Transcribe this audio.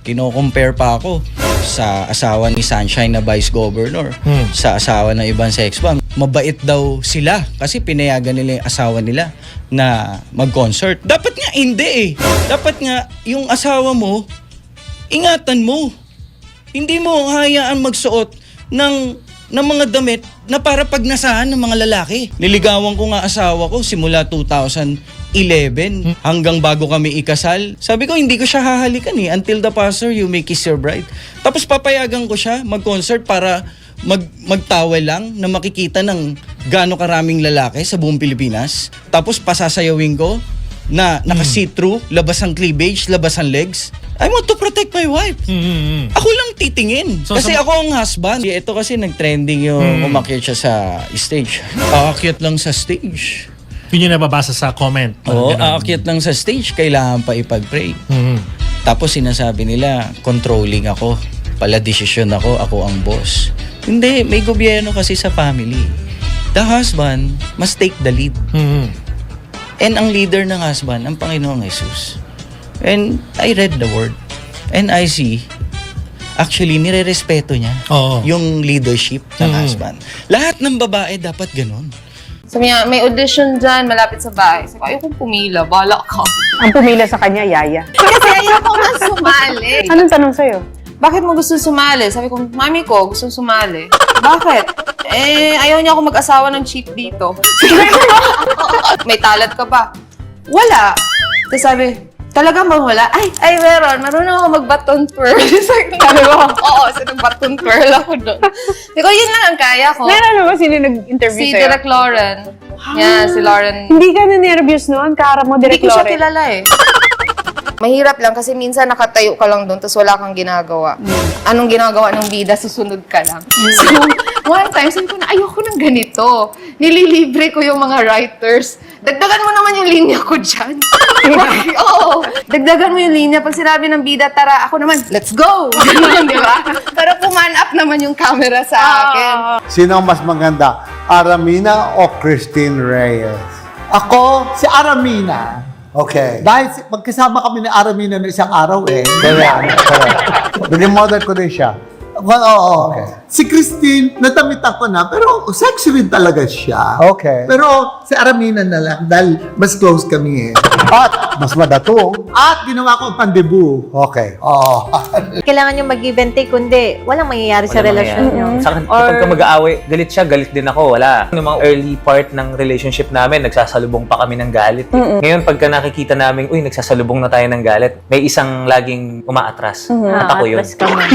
kino-compare pa ako sa asawa ni Sunshine na Vice Governor, sa asawa ng ibang sex bomb. Mabait daw sila kasi pinayagan nila yung asawa nila na mag-concert. Dapat nga hindi eh. Dapat nga yung asawa mo, ingatan mo. Hindi mo hayaan magsuot ng mga damit na para pagnasahan ng mga lalaki. Niligawan ko nga asawa ko simula 2011 hanggang bago kami ikasal. Sabi ko, hindi ko siya hahalikan eh. Until the pastor, you may kiss your bride. Tapos papayagan ko siya mag-concert para magtawel lang na makikita ng gaano karaming lalaki sa buong Pilipinas. Tapos pasasayawin ko na naka-see-through, labas ang cleavage, labas ang legs. I want to protect my wife. Ako lang titingin. Kasi ako ang husband. Ito kasi nag-trending yung umakyat siya sa stage. Aakyat lang sa stage. Yun yung nababasa sa comment. Oo, aakyat lang sa stage. Kailangan pa ipag-pray. Tapos sinasabi nila, controlling ako. Pala desisyon ako ang boss. Hindi, may gobyerno kasi sa family. The husband must take the lead. And ang leader ng husband, ang Panginoong Jesus. And I read the word. And I see, actually, nire-respeto niya yung leadership ng husband. Lahat ng babae dapat ganun. Sabi niya, may audition dyan, malapit sa bahay. Sabi ko, ayokong pumila, bahala ka. Ang pumila sa kanya, Yaya. Kasi ayoko nga sumali. Anong tanong sa'yo? Bakit mo gusto sumali? Sabi ko, mami ko, gusto sumali. Bakit? Ayaw niya ako mag-asawa ng cheap dito. May talent ka ba? Wala. Tapos sabi, talaga ba wala? Ay, meron. Marunong ako mag-baton twirl. Sabi ko, oo, so nag-baton twirl ako doon. Sabi ko, yun lang ang kaya ko. Meron naman sino nag-interview Si sa'yo? Direk Lauren. Yeah, si Lauren. Hindi ka na-nervous noon? Kaharap mo, Direk Hindi ko siya Lauren. kilala eh. Mahirap lang kasi minsan nakatayo ka lang doon tapos wala kang ginagawa. Anong ginagawa ng bida, susunod ka lang. So, one time, sabi ko na ayoko ng ganito. Nililibre ko yung mga writers. Dagdagan mo naman yung linya ko dyan. Oo. Dagdagan mo yung linya. Pag sinabi ng bida, tara, ako naman, let's go! Ganun, di ba? Pero puman up naman yung camera sa akin. Sino ang mas maganda? Aramina o Christine Reyes? Ako, si Aramina. Okay. Dahil magkasama kami ni Aramina na isang araw eh. Correct. Binimodel ko din siya. Well, oo. Okay. Si Christine, natamitan ko na, pero sexy rin talaga siya. Okay. Pero si Aramina na lang, dahil mas close kami eh. At mas madatong. At ginawa ko ang pandebu. Okay. Oo. Kailangan nyo mag-give and take, kundi walang mangyayari sa relasyon nyo. Saka kapag ka mag-aaway, galit siya, galit din ako. Wala. Noong mga early part ng relationship namin, nagsasalubong pa kami ng galit. Ngayon, pagka nakikita namin, uy, nagsasalubong na tayo ng galit, may isang laging umaatras. At ako yun. Atras ka man.